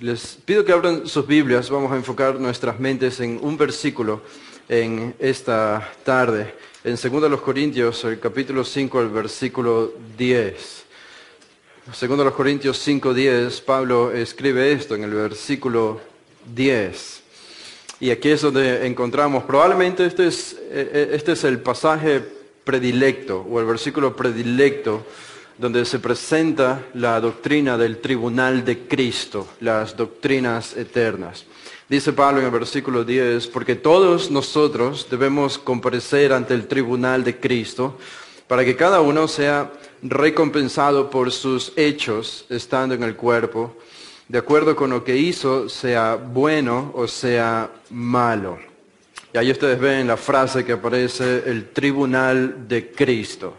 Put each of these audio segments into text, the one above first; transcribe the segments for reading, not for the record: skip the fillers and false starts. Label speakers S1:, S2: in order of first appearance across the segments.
S1: Les pido que abran sus Biblias, vamos a enfocar nuestras mentes en un versículo en esta tarde, en 2 Corintios, el capítulo 5, el versículo 10. 2 Corintios 5:10, Pablo escribe esto en el versículo 10. Y aquí es donde encontramos, probablemente este es el pasaje predilecto, o el versículo predilecto, donde se presenta la doctrina del tribunal de Cristo, las doctrinas eternas. Dice Pablo en el versículo 10, porque todos nosotros debemos comparecer ante el tribunal de Cristo, para que cada uno sea recompensado por sus hechos estando en el cuerpo, de acuerdo con lo que hizo, sea bueno o sea malo. Y ahí ustedes ven la frase que aparece, el tribunal de Cristo.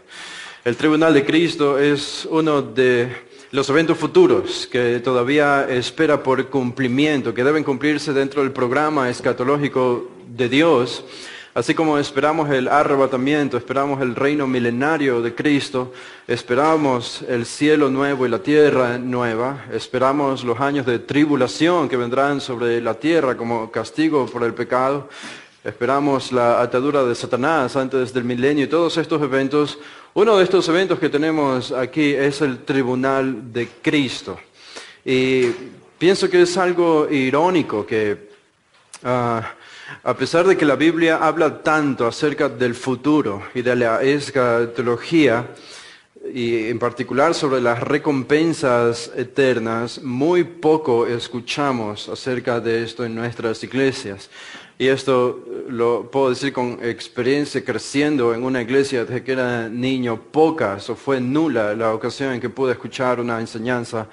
S1: El tribunal de Cristo es uno de los eventos futuros que todavía espera por cumplimiento, que deben cumplirse dentro del programa escatológico de Dios. Así como esperamos el arrebatamiento, esperamos el reino milenario de Cristo, esperamos el cielo nuevo y la tierra nueva, esperamos los años de tribulación que vendrán sobre la tierra como castigo por el pecado, esperamos la atadura de Satanás antes del milenio y todos estos eventos. Uno de estos eventos que tenemos aquí es el tribunal de Cristo. Y pienso que es algo irónico que a pesar de que la Biblia habla tanto acerca del futuro y de la escatología, y en particular sobre las recompensas eternas, muy poco escuchamos acerca de esto en nuestras iglesias. Y esto lo puedo decir con experiencia creciendo en una iglesia desde que era niño. Pocas o fue nula la ocasión en que pude escuchar una enseñanza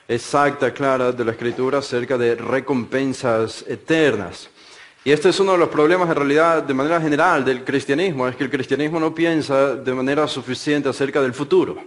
S1: exacta, clara de la Escritura acerca de recompensas eternas. Y este es uno de los problemas en realidad de manera general del cristianismo, es que el cristianismo no piensa de manera suficiente acerca del futuro.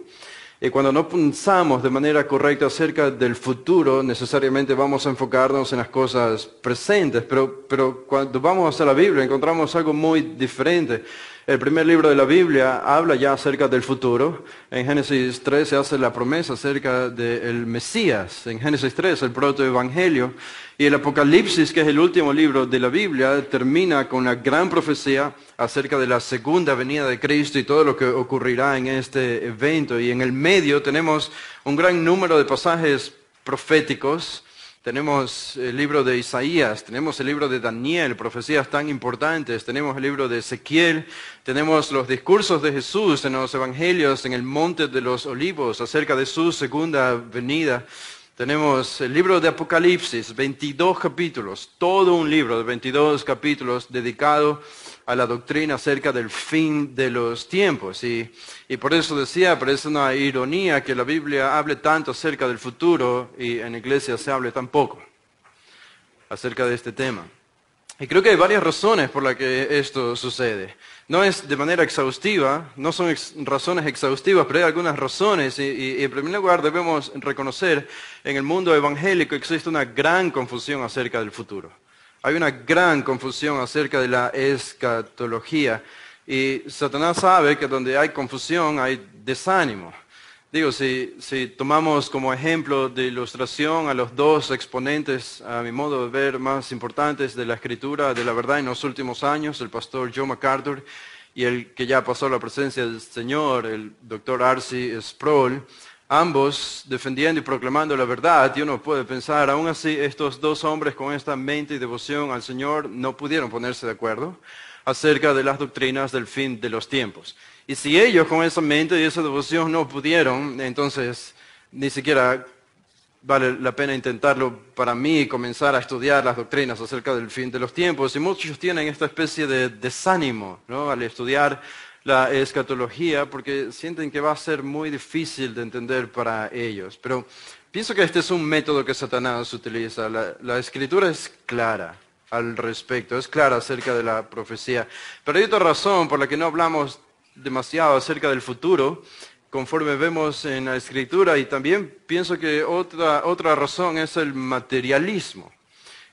S1: Y cuando no pensamos de manera correcta acerca del futuro, necesariamente vamos a enfocarnos en las cosas presentes, pero cuando vamos a la Biblia encontramos algo muy diferente. El primer libro de la Biblia habla ya acerca del futuro. En Génesis 3 se hace la promesa acerca del Mesías. En Génesis 3 el protoevangelio. Y el Apocalipsis, que es el último libro de la Biblia, termina con la gran profecía acerca de la segunda venida de Cristo y todo lo que ocurrirá en este evento. Y en el medio tenemos un gran número de pasajes proféticos. Tenemos el libro de Isaías, tenemos el libro de Daniel, profecías tan importantes, tenemos el libro de Ezequiel, tenemos los discursos de Jesús en los evangelios en el Monte de los Olivos acerca de su segunda venida. Tenemos el libro de Apocalipsis, 22 capítulos, todo un libro de 22 capítulos dedicado a la doctrina acerca del fin de los tiempos. Y por eso decía, parece una ironía que la Biblia hable tanto acerca del futuro y en la iglesia se hable tan poco acerca de este tema. Y creo que hay varias razones por las que esto sucede. No es de manera exhaustiva, no son razones exhaustivas, pero hay algunas razones. Y en primer lugar debemos reconocer en el mundo evangélico existe una gran confusión acerca del futuro. Hay una gran confusión acerca de la escatología. Y Satanás sabe que donde hay confusión hay desánimo. Digo, si tomamos como ejemplo de ilustración a los dos exponentes, a mi modo de ver, más importantes de la Escritura, de la verdad en los últimos años, el pastor John MacArthur y el que ya pasó a la presencia del Señor, el doctor R.C. Sproul, ambos defendiendo y proclamando la verdad, y uno puede pensar, aún así estos dos hombres con esta mente y devoción al Señor no pudieron ponerse de acuerdo acerca de las doctrinas del fin de los tiempos. Y si ellos con esa mente y esa devoción no pudieron, entonces ni siquiera vale la pena intentarlo para mí, comenzar a estudiar las doctrinas acerca del fin de los tiempos. Y muchos tienen esta especie de desánimo, ¿no?, al estudiar la escatología, porque sienten que va a ser muy difícil de entender para ellos. Pero pienso que este es un método que Satanás utiliza. La Escritura es clara al respecto, es clara acerca de la profecía. Pero hay otra razón por la que no hablamos demasiado acerca del futuro, conforme vemos en la Escritura, y también pienso que otra razón es el materialismo.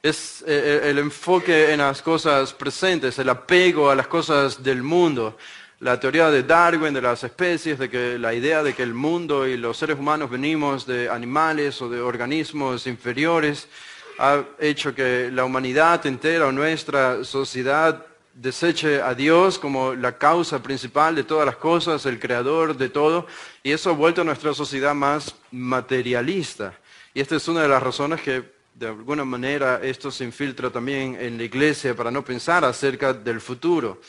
S1: Es el enfoque en las cosas presentes, el apego a las cosas del mundo. la teoría de Darwin de las especies, de que la idea de que el mundo y los seres humanos venimos de animales o de organismos inferiores, ha hecho que la humanidad entera o nuestra sociedad deseche a Dios como la causa principal de todas las cosas, el creador de todo, y eso ha vuelto a nuestra sociedad más materialista. Y esta es una de las razones que de alguna manera esto se infiltra también en la iglesia para no pensar acerca del futuro.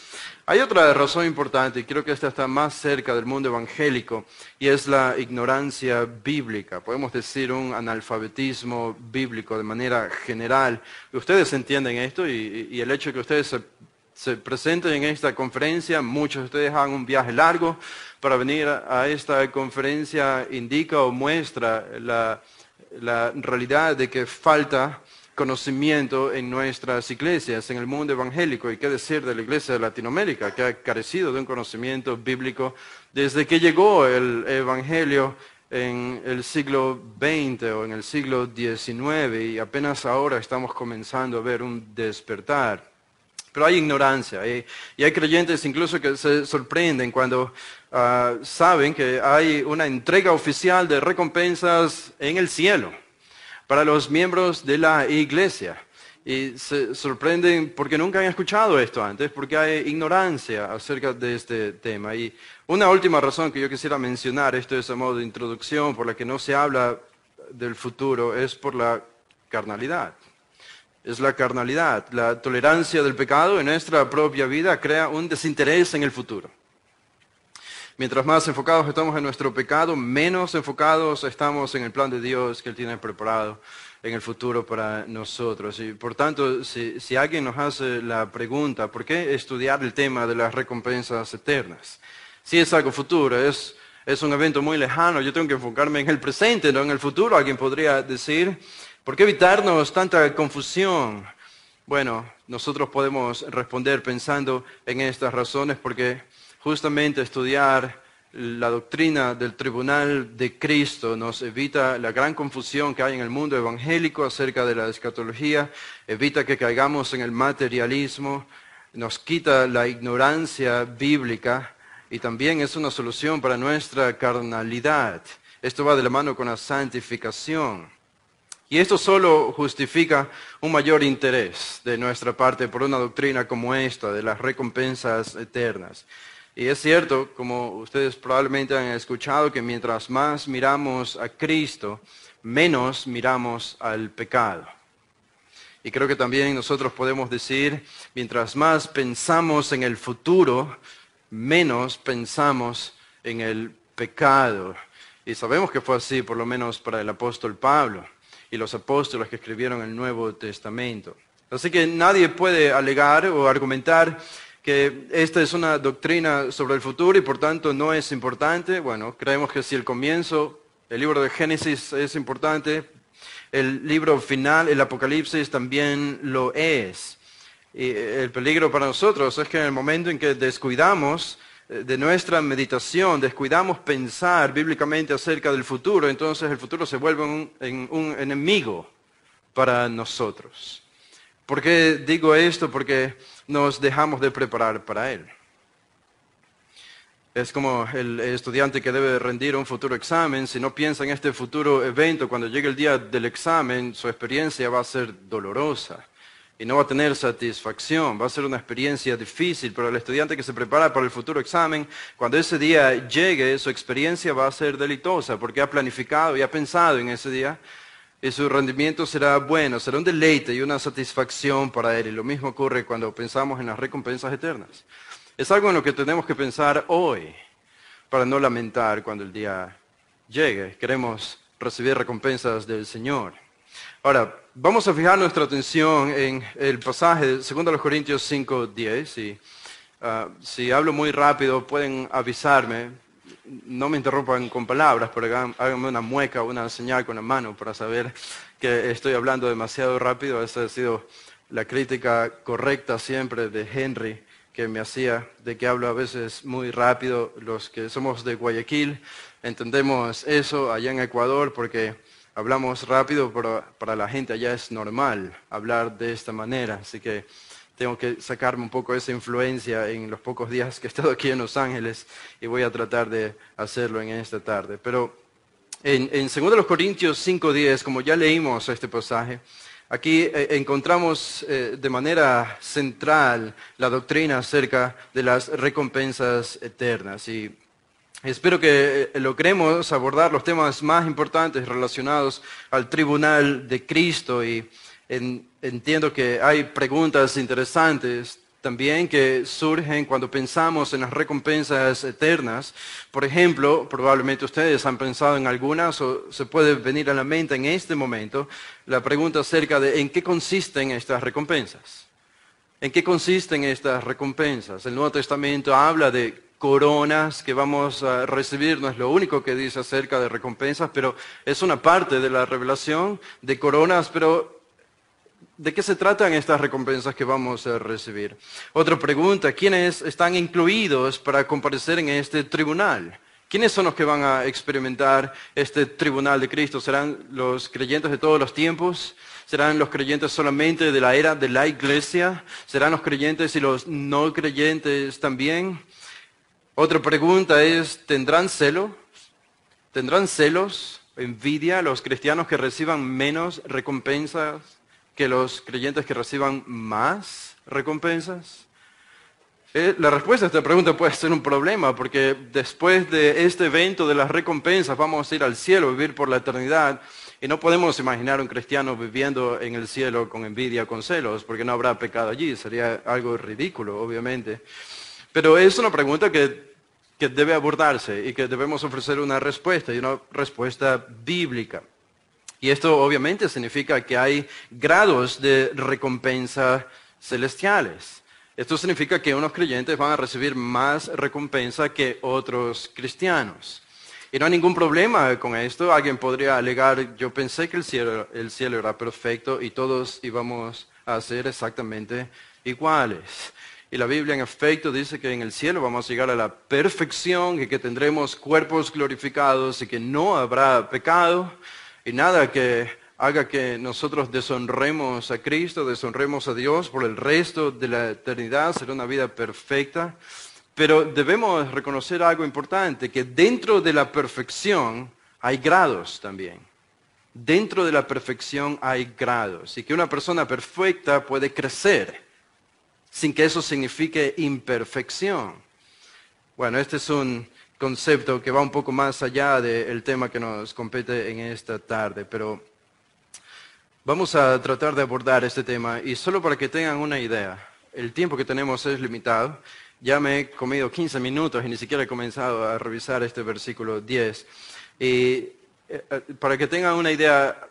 S1: Hay otra razón importante, y creo que esta está más cerca del mundo evangélico, y es la ignorancia bíblica. Podemos decir un analfabetismo bíblico de manera general. Ustedes entienden esto y el hecho de que ustedes se presenten en esta conferencia, muchos de ustedes hagan un viaje largo para venir a esta conferencia, indica o muestra la realidad de que falta conocimiento en nuestras iglesias, en el mundo evangélico, y qué decir de la iglesia de Latinoamérica, que ha carecido de un conocimiento bíblico desde que llegó el evangelio en el siglo XX o en el siglo XIX, y apenas ahora estamos comenzando a ver un despertar. Pero hay ignorancia y hay creyentes incluso que se sorprenden cuando saben que hay una entrega oficial de recompensas en el cielo para los miembros de la iglesia. Y se sorprenden porque nunca han escuchado esto antes, porque hay ignorancia acerca de este tema. Y una última razón que yo quisiera mencionar, esto es a modo de introducción, por la que no se habla del futuro, es por la carnalidad. Es la carnalidad. La tolerancia del pecado en nuestra propia vida crea un desinterés en el futuro. Mientras más enfocados estamos en nuestro pecado, menos enfocados estamos en el plan de Dios que Él tiene preparado en el futuro para nosotros. Y por tanto, si alguien nos hace la pregunta, ¿por qué estudiar el tema de las recompensas eternas? Si es algo futuro, es un evento muy lejano, yo tengo que enfocarme en el presente, no en el futuro. Alguien podría decir, ¿por qué evitarnos tanta confusión? Bueno, nosotros podemos responder pensando en estas razones porque justamente estudiar la doctrina del tribunal de Cristo nos evita la gran confusión que hay en el mundo evangélico acerca de la escatología, evita que caigamos en el materialismo, nos quita la ignorancia bíblica y también es una solución para nuestra carnalidad. Esto va de la mano con la santificación. Y esto solo justifica un mayor interés de nuestra parte por una doctrina como esta, de las recompensas eternas. Y es cierto, como ustedes probablemente han escuchado, que mientras más miramos a Cristo, menos miramos al pecado. Y creo que también nosotros podemos decir, mientras más pensamos en el futuro, menos pensamos en el pecado. Y sabemos que fue así, por lo menos para el apóstol Pablo y los apóstoles que escribieron el Nuevo Testamento. Así que nadie puede alegar o argumentar que esta es una doctrina sobre el futuro y por tanto no es importante. Bueno, creemos que si el comienzo, el libro de Génesis es importante, el libro final, el Apocalipsis, también lo es. Y el peligro para nosotros es que en el momento en que descuidamos de nuestra meditación, descuidamos pensar bíblicamente acerca del futuro, entonces el futuro se vuelve un enemigo para nosotros. ¿Por qué digo esto? Porque nos dejamos de preparar para él. Es como el estudiante que debe rendir un futuro examen. Si no piensa en este futuro evento, cuando llegue el día del examen, su experiencia va a ser dolorosa y no va a tener satisfacción. Va a ser una experiencia difícil, pero el estudiante que se prepara para el futuro examen, cuando ese día llegue, su experiencia va a ser deleitosa porque ha planificado y ha pensado en ese día y su rendimiento será bueno, será un deleite y una satisfacción para él. Y lo mismo ocurre cuando pensamos en las recompensas eternas. Es algo en lo que tenemos que pensar hoy para no lamentar cuando el día llegue. Queremos recibir recompensas del Señor. Ahora, vamos a fijar nuestra atención en el pasaje de 2 Corintios 5:10. Y si hablo muy rápido, pueden avisarme. No me interrumpan con palabras, pero háganme una mueca o una señal con la mano para saber que estoy hablando demasiado rápido. Esa ha sido la crítica correcta siempre de Henry, que me hacía, de que hablo a veces muy rápido. Los que somos de Guayaquil entendemos eso allá en Ecuador porque hablamos rápido, pero para la gente allá es normal hablar de esta manera. Así que tengo que sacarme un poco esa influencia en los pocos días que he estado aquí en Los Ángeles y voy a tratar de hacerlo en esta tarde. Pero en 2 Corintios 5:10, como ya leímos este pasaje, aquí encontramos de manera central la doctrina acerca de las recompensas eternas. Y espero que logremos abordar los temas más importantes relacionados al tribunal de Cristo. Y entiendo que hay preguntas interesantes también que surgen cuando pensamos en las recompensas eternas. Por ejemplo, probablemente ustedes han pensado en algunas o se puede venir a la mente en este momento la pregunta acerca de en qué consisten estas recompensas. ¿En qué consisten estas recompensas? El Nuevo Testamento habla de coronas que vamos a recibir, no es lo único que dice acerca de recompensas, pero es una parte de la revelación de coronas, pero ¿de qué se tratan estas recompensas que vamos a recibir? Otra pregunta, ¿quiénes están incluidos para comparecer en este tribunal? ¿Quiénes son los que van a experimentar este tribunal de Cristo? ¿Serán los creyentes de todos los tiempos? ¿Serán los creyentes solamente de la era de la iglesia? ¿Serán los creyentes y los no creyentes también? Otra pregunta es, ¿tendrán celo? ¿Tendrán celos, envidia los cristianos que reciban menos recompensas que los creyentes que reciban más recompensas? La respuesta a esta pregunta puede ser un problema, porque después de este evento de las recompensas vamos a ir al cielo, vivir por la eternidad, y no podemos imaginar un cristiano viviendo en el cielo con envidia, con celos, porque no habrá pecado allí, sería algo ridículo, obviamente. Pero es una pregunta que debe abordarse y que debemos ofrecer una respuesta, y una respuesta bíblica. Y esto obviamente significa que hay grados de recompensa celestiales. Esto significa que unos creyentes van a recibir más recompensa que otros cristianos. Y no hay ningún problema con esto. Alguien podría alegar, yo pensé que el cielo era perfecto y todos íbamos a ser exactamente iguales. Y la Biblia en efecto dice que en el cielo vamos a llegar a la perfección y que tendremos cuerpos glorificados y que no habrá pecado. Y nada que haga que nosotros deshonremos a Cristo, deshonremos a Dios por el resto de la eternidad, será una vida perfecta. Pero debemos reconocer algo importante, que dentro de la perfección hay grados también. Dentro de la perfección hay grados. Y que una persona perfecta puede crecer sin que eso signifique imperfección. Bueno, este es un concepto que va un poco más allá del tema que nos compete en esta tarde, pero vamos a tratar de abordar este tema y solo para que tengan una idea, el tiempo que tenemos es limitado, ya me he comido 15 minutos y ni siquiera he comenzado a revisar este versículo 10 y para que tengan una idea,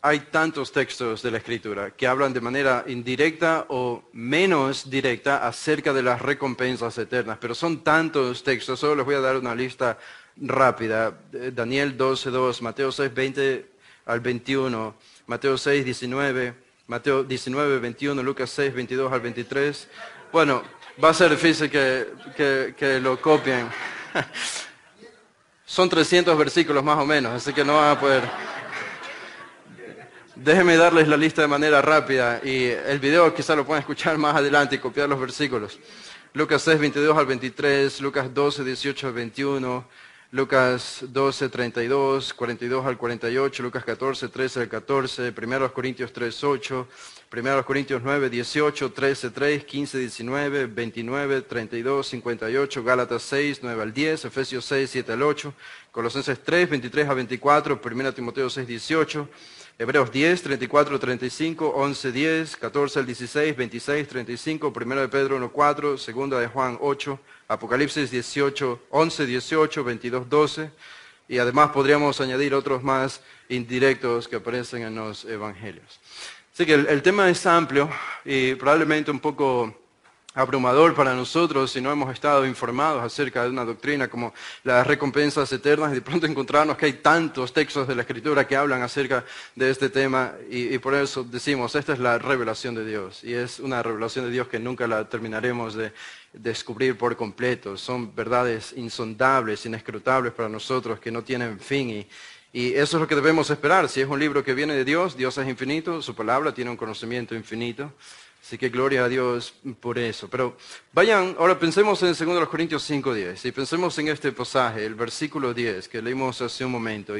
S1: hay tantos textos de la Escritura que hablan de manera indirecta o menos directa acerca de las recompensas eternas, pero son tantos textos, solo les voy a dar una lista rápida. Daniel 12:2, Mateo 6:20 al 21, Mateo 6:19, Mateo 19:21, Lucas 6:22 al 23. Bueno, va a ser difícil que lo copien. Son 300 versículos más o menos, así que no van a poder. Déjenme darles la lista de manera rápida y el video quizá lo pueden escuchar más adelante y copiar los versículos. Lucas 6:22 al 23, Lucas 12:18 al 21, Lucas 12:32, 42 al 48, Lucas 14:13 al 14, 1 Corintios 3:8, 1 Corintios 9:18, 13:3, 15:19, 29, 32, 58, Gálatas 6:9 al 10, Efesios 6:7 al 8, Colosenses 3:23 a 24, 1 Timoteo 6:18, Hebreos 10, 34, 35, 11, 10, 14 al 16, 26, 35, 1 de Pedro 1, 4, 2 de Juan 8, Apocalipsis 18, 11, 18, 22, 12, y además podríamos añadir otros más indirectos que aparecen en los evangelios. Así que el tema es amplio y probablemente un poco abrumador para nosotros si no hemos estado informados acerca de una doctrina como las recompensas eternas y de pronto encontrarnos que hay tantos textos de la Escritura que hablan acerca de este tema y por eso decimos, esta es la revelación de Dios y es una revelación de Dios que nunca la terminaremos de descubrir por completo. Son verdades insondables, inescrutables para nosotros que no tienen fin y eso es lo que debemos esperar. Si es un libro que viene de Dios, Dios es infinito, su palabra tiene un conocimiento infinito. Así que gloria a Dios por eso. Pero vayan, ahora pensemos en 2 Corintios 5:10 y pensemos en este pasaje, el versículo 10 que leímos hace un momento.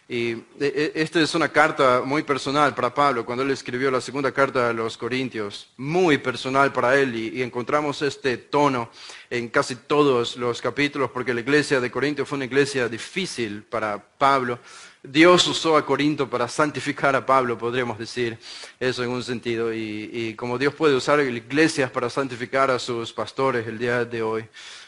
S1: Esta es una carta muy personal para Pablo, cuando él escribió la segunda carta a los Corintios, muy personal para él, y encontramos este tono en casi todos los capítulos, porque la iglesia de Corinto fue una iglesia difícil para Pablo. Dios usó a Corinto para santificar a Pablo, podríamos decir eso en un sentido, y como Dios puede usar iglesias para santificar a sus pastores el día de hoy.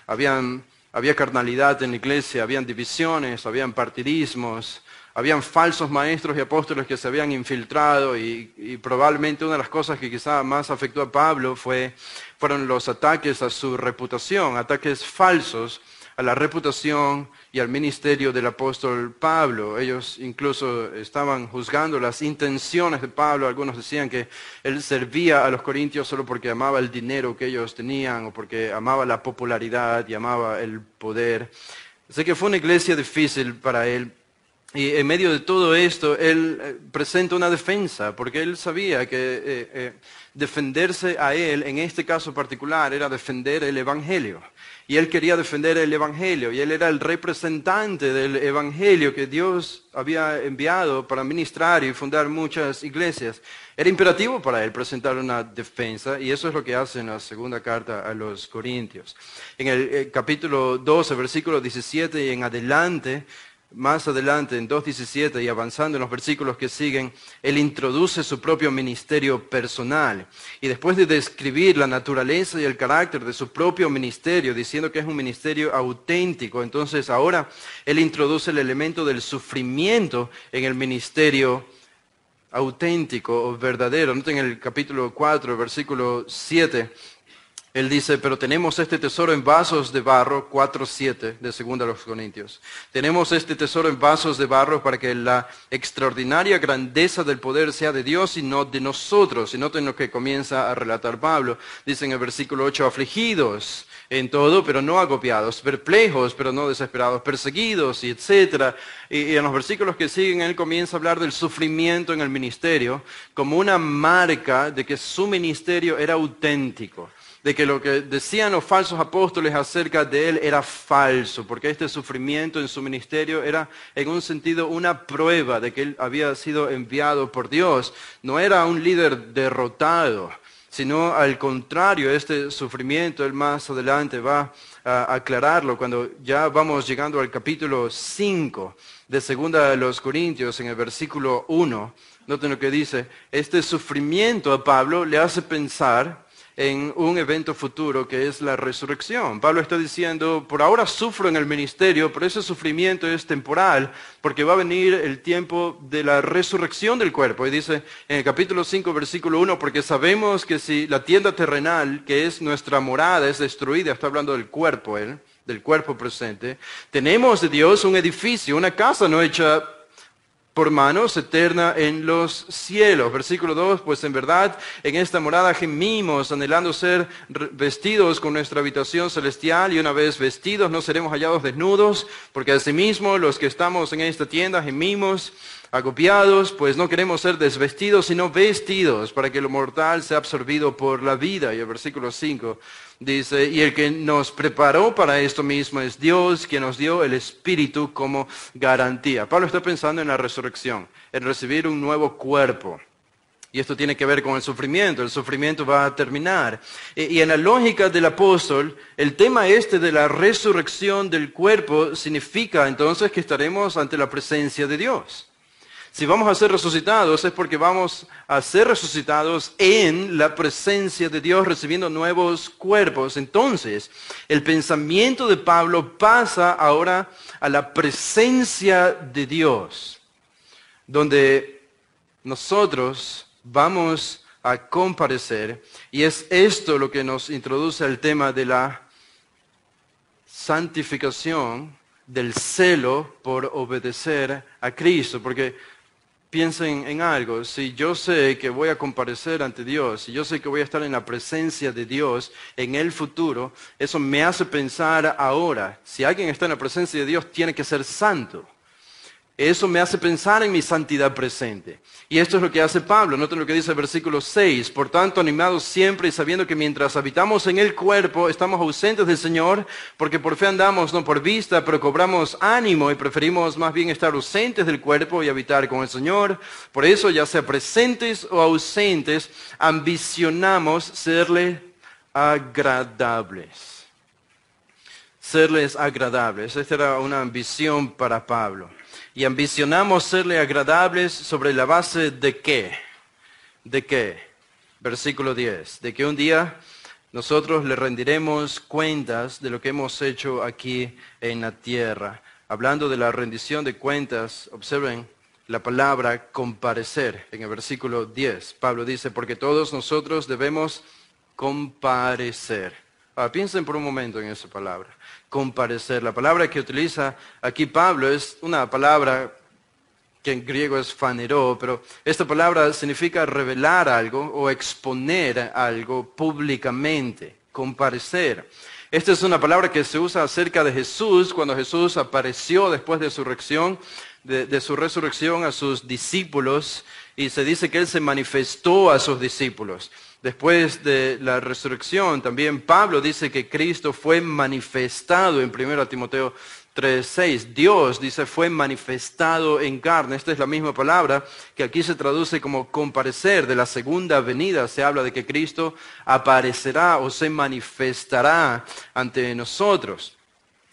S1: Había carnalidad en la iglesia, habían divisiones, habían partidismos, habían falsos maestros y apóstoles que se habían infiltrado, y probablemente una de las cosas que quizá más afectó a Pablo fueron los ataques a su reputación, ataques falsos a la reputación y al ministerio del apóstol Pablo. Ellos incluso estaban juzgando las intenciones de Pablo. Algunos decían que él servía a los corintios solo porque amaba el dinero que ellos tenían, o porque amaba la popularidad y amaba el poder. Así que fue una iglesia difícil para él. Y en medio de todo esto, él presenta una defensa, porque él sabía que defenderse a él, en este caso particular, era defender el Evangelio. Y él quería defender el Evangelio, y él era el representante del Evangelio que Dios había enviado para ministrar y fundar muchas iglesias. Era imperativo para él presentar una defensa, y eso es lo que hace en la segunda carta a los Corintios. En el capítulo 12, versículo 17 y en adelante, más adelante, en 2:17 y avanzando en los versículos que siguen, él introduce su propio ministerio personal. Y después de describir la naturaleza y el carácter de su propio ministerio, diciendo que es un ministerio auténtico, entonces ahora él introduce el elemento del sufrimiento en el ministerio auténtico o verdadero. Noten en el capítulo 4, versículo 7. Él dice, pero tenemos este tesoro en vasos de barro, 4:7 de 2 Corintios. Tenemos este tesoro en vasos de barro para que la extraordinaria grandeza del poder sea de Dios y no de nosotros. Y noten lo que comienza a relatar Pablo. Dice en el versículo 8, afligidos en todo, pero no agobiados, perplejos, pero no desesperados, perseguidos, y etc. Y en los versículos que siguen, él comienza a hablar del sufrimiento en el ministerio como una marca de que su ministerio era auténtico, de que lo que decían los falsos apóstoles acerca de él era falso, porque este sufrimiento en su ministerio era en un sentido una prueba de que él había sido enviado por Dios. No era un líder derrotado, sino al contrario, este sufrimiento, él más adelante va a aclararlo cuando ya vamos llegando al capítulo 5 de 2 Corintios, en el versículo 1. Noten lo que dice, este sufrimiento a Pablo le hace pensar en un evento futuro que es la resurrección. Pablo está diciendo, por ahora sufro en el ministerio, pero ese sufrimiento es temporal, porque va a venir el tiempo de la resurrección del cuerpo. Y dice en el capítulo 5, versículo 1, porque sabemos que si la tienda terrenal, que es nuestra morada, es destruida, está hablando del cuerpo, del cuerpo presente, tenemos de Dios un edificio, una casa no hecha por manos, eterna en los cielos. Versículo 2, pues en verdad en esta morada gemimos, anhelando ser vestidos con nuestra habitación celestial, y una vez vestidos no seremos hallados desnudos, porque asimismo los que estamos en esta tienda gemimos, agobiados, pues no queremos ser desvestidos, sino vestidos, para que lo mortal sea absorbido por la vida. Y el versículo 5 dice, y el que nos preparó para esto mismo es Dios, quien nos dio el Espíritu como garantía. Pablo está pensando en la resurrección, en recibir un nuevo cuerpo. Y esto tiene que ver con el sufrimiento va a terminar. Y en la lógica del apóstol, el tema de la resurrección del cuerpo significa entonces que estaremos ante la presencia de Dios. Si vamos a ser resucitados es porque vamos a ser resucitados en la presencia de Dios, recibiendo nuevos cuerpos. Entonces, el pensamiento de Pablo pasa ahora a la presencia de Dios, donde nosotros vamos a comparecer. Y es esto lo que nos introduce al tema de la santificación, del celo por obedecer a Cristo, porque piensen en algo, si yo sé que voy a comparecer ante Dios, si yo sé que voy a estar en la presencia de Dios en el futuro, eso me hace pensar ahora, si alguien está en la presencia de Dios, tiene que ser santo. Eso me hace pensar en mi santidad presente. Y esto es lo que hace Pablo. Noten lo que dice el versículo 6. Por tanto, animados siempre y sabiendo que mientras habitamos en el cuerpo, estamos ausentes del Señor, porque por fe andamos, no por vista, pero cobramos ánimo y preferimos más bien estar ausentes del cuerpo y habitar con el Señor. Por eso, ya sea presentes o ausentes, ambicionamos serle agradables. Serles agradables. Esta era una ambición para Pablo. Y ambicionamos serle agradables sobre la base de qué. ¿De qué? Versículo 10. De que un día nosotros le rendiremos cuentas de lo que hemos hecho aquí en la tierra. Hablando de la rendición de cuentas, observen la palabra comparecer en el versículo 10. Pablo dice, porque todos nosotros debemos comparecer. Ahora, piensen por un momento en esa palabra. Comparecer. La palabra que utiliza aquí Pablo es una palabra que en griego es phanero, pero esta palabra significa revelar algo o exponer algo públicamente, comparecer. Esta es una palabra que se usa acerca de Jesús cuando Jesús apareció después de su resurrección a sus discípulos, y se dice que Él se manifestó a sus discípulos. Después de la resurrección, también Pablo dice que Cristo fue manifestado en 1 Timoteo 3:6. Dios, dice, fue manifestado en carne. Esta es la misma palabra que aquí se traduce como comparecer. De la segunda venida se habla de que Cristo aparecerá o se manifestará ante nosotros.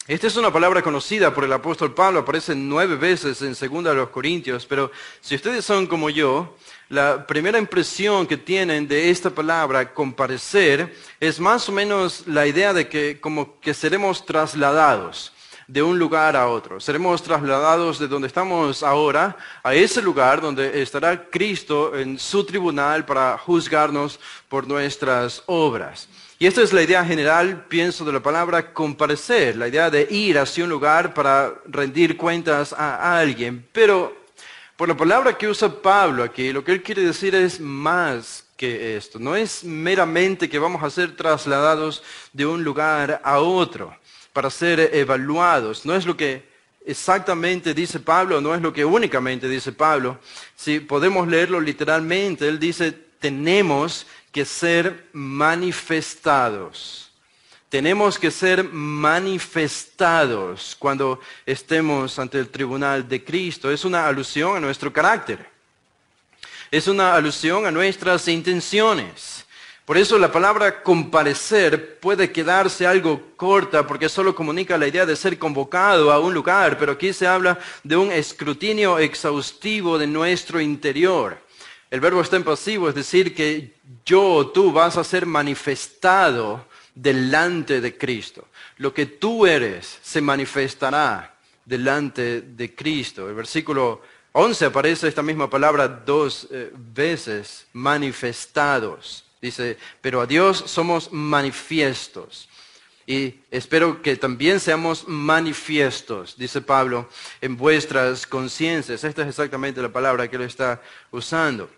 S1: Esta es una palabra conocida por el apóstol Pablo, aparece 9 veces en 2 Corintios, pero si ustedes son como yo, la primera impresión que tienen de esta palabra, comparecer, es más o menos la idea de que como que seremos trasladados de un lugar a otro. Seremos trasladados de donde estamos ahora a ese lugar donde estará Cristo en su tribunal para juzgarnos por nuestras obras. Y esta es la idea general, pienso, de la palabra comparecer, la idea de ir hacia un lugar para rendir cuentas a alguien. Pero por la palabra que usa Pablo aquí, lo que él quiere decir es más que esto. No es meramente que vamos a ser trasladados de un lugar a otro para ser evaluados. No es lo que exactamente dice Pablo, no es lo que únicamente dice Pablo. Si podemos leerlo literalmente, él dice, tenemos que ser manifestados. Tenemos que ser manifestados cuando estemos ante el tribunal de Cristo. Es una alusión a nuestro carácter. Es una alusión a nuestras intenciones. Por eso la palabra comparecer puede quedarse algo corta porque solo comunica la idea de ser convocado a un lugar, pero aquí se habla de un escrutinio exhaustivo de nuestro interior. El verbo está en pasivo, es decir, que yo o tú vas a ser manifestado delante de Cristo. Lo que tú eres se manifestará delante de Cristo. El versículo 11 aparece esta misma palabra 2 veces, manifestados. Dice, pero a Dios somos manifiestos. Y espero que también seamos manifiestos, dice Pablo, en vuestras conciencias. Esta es exactamente la palabra que él está usando.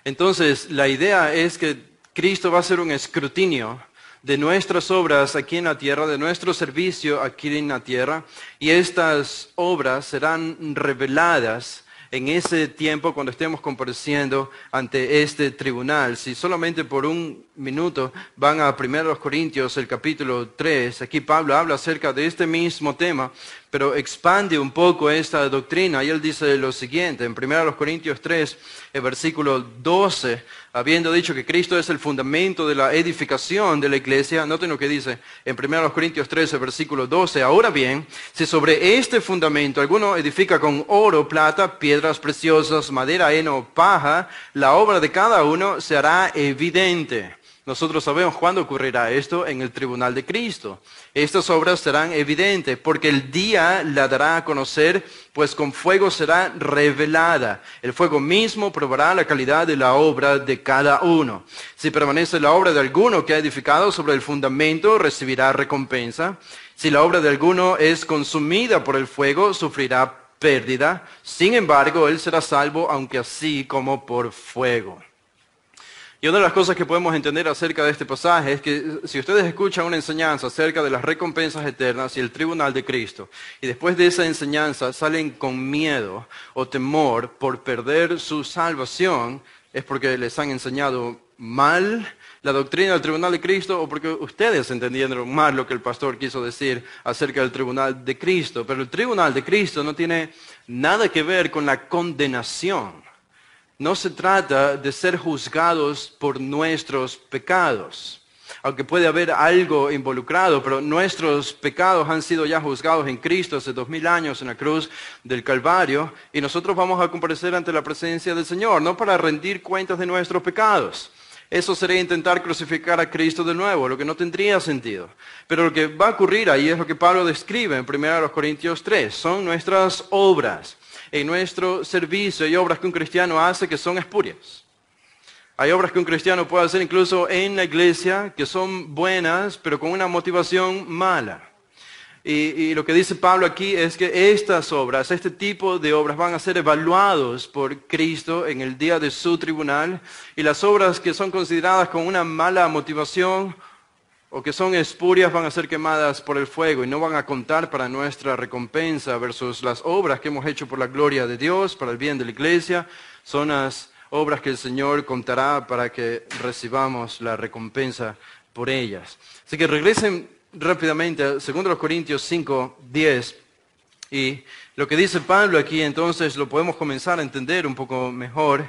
S1: Entonces, la idea es que Cristo va a hacer un escrutinio de nuestras obras aquí en la tierra, de nuestro servicio aquí en la tierra, y estas obras serán reveladas en ese tiempo cuando estemos compareciendo ante este tribunal. Si solamente por un minuto van a 1 Corintios, el capítulo 3, aquí Pablo habla acerca de este mismo tema, pero expande un poco esta doctrina, y él dice lo siguiente, en 1 Corintios 3, el versículo 12, habiendo dicho que Cristo es el fundamento de la edificación de la iglesia, noten lo que dice en 1 Corintios 3, el versículo 12, ahora bien, si sobre este fundamento alguno edifica con oro, plata, piedras preciosas, madera, heno, paja, la obra de cada uno se hará evidente. Nosotros sabemos cuándo ocurrirá esto en el tribunal de Cristo. Estas obras serán evidentes porque el día la dará a conocer, pues con fuego será revelada. El fuego mismo probará la calidad de la obra de cada uno. Si permanece la obra de alguno que ha edificado sobre el fundamento, recibirá recompensa. Si la obra de alguno es consumida por el fuego, sufrirá pérdida. Sin embargo, él será salvo, aunque así como por fuego. Y una de las cosas que podemos entender acerca de este pasaje es que si ustedes escuchan una enseñanza acerca de las recompensas eternas y el tribunal de Cristo, y después de esa enseñanza salen con miedo o temor por perder su salvación, es porque les han enseñado mal la doctrina del tribunal de Cristo o porque ustedes entendieron mal lo que el pastor quiso decir acerca del tribunal de Cristo. Pero el tribunal de Cristo no tiene nada que ver con la condenación. No se trata de ser juzgados por nuestros pecados, aunque puede haber algo involucrado, pero nuestros pecados han sido ya juzgados en Cristo hace 2000 años en la cruz del Calvario, y nosotros vamos a comparecer ante la presencia del Señor, no para rendir cuentas de nuestros pecados. Eso sería intentar crucificar a Cristo de nuevo, lo que no tendría sentido. Pero lo que va a ocurrir ahí es lo que Pablo describe en 1 Corintios 3, son nuestras obras. En nuestro servicio hay obras que un cristiano hace que son espurias. Hay obras que un cristiano puede hacer incluso en la iglesia que son buenas, pero con una motivación mala. Y lo que dice Pablo aquí es que estas obras, este tipo de obras van a ser evaluados por Cristo en el día de su tribunal. Y las obras que son consideradas con una mala motivación o que son espurias van a ser quemadas por el fuego y no van a contar para nuestra recompensa versus las obras que hemos hecho por la gloria de Dios, para el bien de la iglesia. Son las obras que el Señor contará para que recibamos la recompensa por ellas. Así que regresen rápidamente a 2 Corintios 5, 10. Y lo que dice Pablo aquí entonces lo podemos comenzar a entender un poco mejor.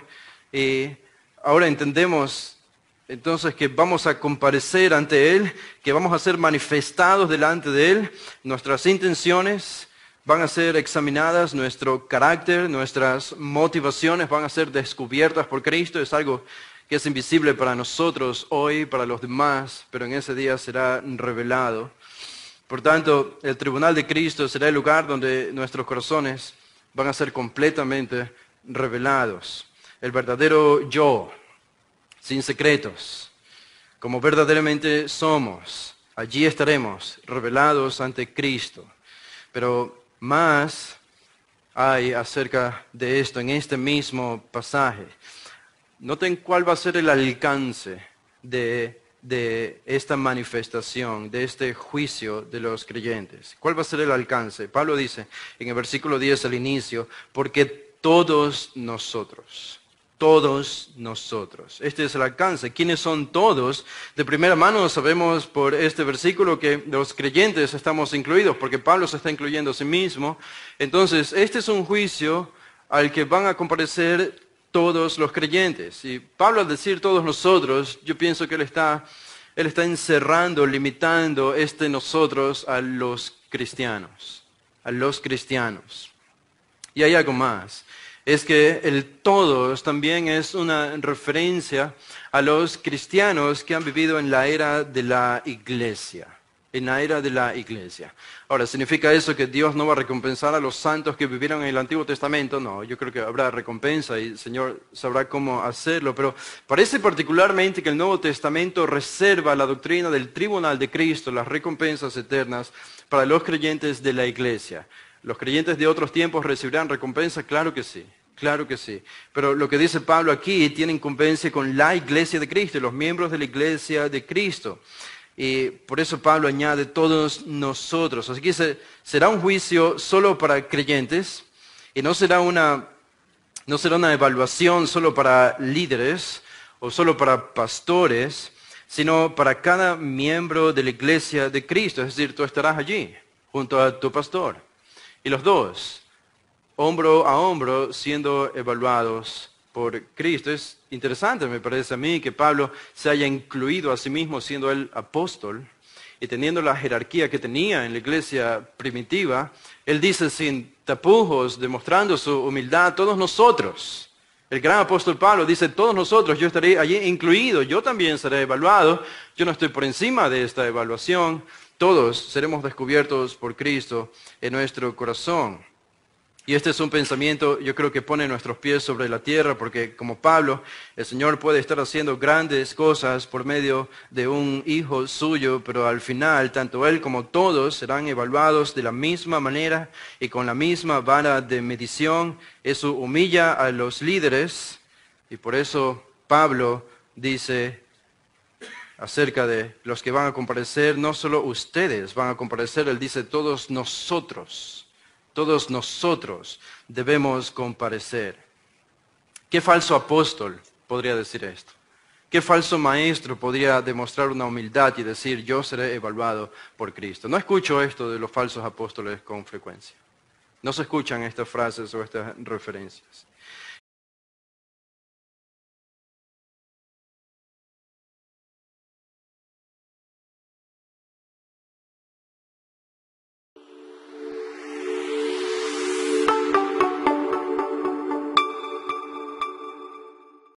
S1: Y ahora entendemos entonces que vamos a comparecer ante Él, que vamos a ser manifestados delante de Él, nuestras intenciones van a ser examinadas, nuestro carácter, nuestras motivaciones van a ser descubiertas por Cristo. Es algo que es invisible para nosotros hoy, para los demás, pero en ese día será revelado. Por tanto, el tribunal de Cristo será el lugar donde nuestros corazones van a ser completamente revelados. El verdadero yo, sin secretos, como verdaderamente somos, allí estaremos revelados ante Cristo. Pero más hay acerca de esto en este mismo pasaje. Noten cuál va a ser el alcance de esta manifestación, de este juicio de los creyentes. ¿Cuál va a ser el alcance? Pablo dice en el versículo 10 al inicio, porque todos nosotros. Este es el alcance. ¿Quiénes son todos? De primera mano sabemos por este versículo que los creyentes estamos incluidos, porque Pablo se está incluyendo a sí mismo. Entonces, este es un juicio al que van a comparecer todos los creyentes. Y Pablo al decir todos nosotros, yo pienso que él está encerrando, limitando nosotros a los cristianos. Y hay algo más. Es que el todos también es una referencia a los cristianos que han vivido en la era de la iglesia. Ahora, ¿significa eso que Dios no va a recompensar a los santos que vivieron en el Antiguo Testamento? No, yo creo que habrá recompensa y el Señor sabrá cómo hacerlo, pero parece particularmente que el Nuevo Testamento reserva la doctrina del tribunal de Cristo, las recompensas eternas, para los creyentes de la iglesia. ¿Los creyentes de otros tiempos recibirán recompensa? Claro que sí. Pero lo que dice Pablo aquí tiene incumbencia con la iglesia de Cristo, los miembros de la iglesia de Cristo. Y por eso Pablo añade todos nosotros. Así que será un juicio solo para creyentes y no será una evaluación solo para líderes o solo para pastores, sino para cada miembro de la iglesia de Cristo. Es decir, tú estarás allí junto a tu pastor. Y los dos, hombro a hombro, siendo evaluados por Cristo. Es interesante, me parece a mí, que Pablo se haya incluido a sí mismo siendo él apóstol y teniendo la jerarquía que tenía en la iglesia primitiva. Él dice sin tapujos, demostrando su humildad, todos nosotros. El gran apóstol Pablo dice, todos nosotros, yo estaré allí incluido, yo también seré evaluado, yo no estoy por encima de esta evaluación, todos seremos descubiertos por Cristo en nuestro corazón. Y este es un pensamiento, yo creo que pone nuestros pies sobre la tierra, porque como Pablo, el Señor puede estar haciendo grandes cosas por medio de un hijo suyo, pero al final, tanto él como todos serán evaluados de la misma manera y con la misma vara de medición. Eso humilla a los líderes y por eso Pablo dice acerca de los que van a comparecer, no solo ustedes van a comparecer, él dice todos nosotros debemos comparecer. ¿Qué falso apóstol podría decir esto? ¿Qué falso maestro podría demostrar una humildad y decir yo seré evaluado por Cristo? No escucho esto de los falsos apóstoles con frecuencia. No se escuchan estas frases o estas referencias.